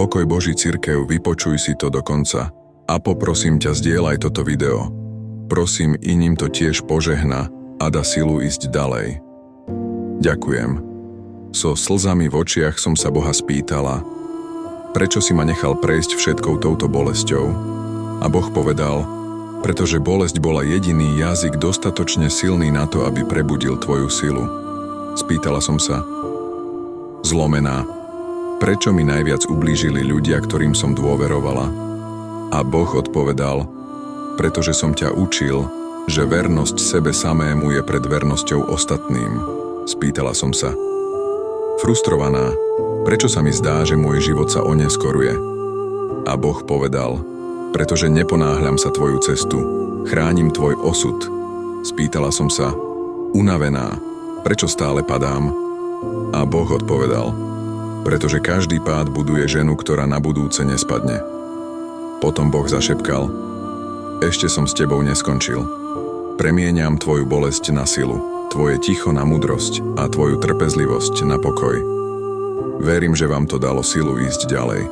Pokoj Boží cirkev, vypočuj si to do konca a poprosím ťa, zdieľaj toto video. Prosím, iním to tiež požehna a dá silu ísť ďalej. Ďakujem. So slzami v očiach som sa Boha spýtala, prečo si ma nechal prejsť všetkou touto bolesťou? A Boh povedal, pretože bolesť bola jediný jazyk dostatočne silný na to, aby prebudil tvoju silu. Spýtala som sa, zlomená, prečo mi najviac ublížili ľudia, ktorým som dôverovala? A Boh odpovedal, pretože som ťa učil, že vernosť sebe samému je pred vernosťou ostatným. Spýtala som sa, frustrovaná, prečo sa mi zdá, že môj život sa oneskoruje? A Boh povedal, pretože neponáhľam sa tvoju cestu, chránim tvoj osud. Spýtala som sa, unavená, prečo stále padám? A Boh odpovedal, pretože každý pád buduje ženu, ktorá na budúce nespadne. Potom Boh zašepkal, ešte som s tebou neskončil. Premieňam tvoju bolesť na silu, tvoje ticho na múdrosť a tvoju trpezlivosť na pokoj. Verím, že vám to dalo silu ísť ďalej.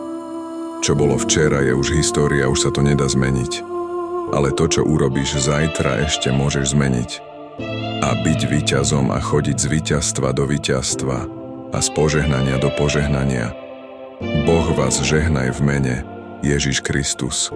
Čo bolo včera je už história, už sa to nedá zmeniť. Ale to, čo urobíš zajtra, ešte môžeš zmeniť. A byť víťazom a chodiť z víťazstva do víťazstva a z požehnania do požehnania. Boh vás žehnaj v mene Ježiš Kristus.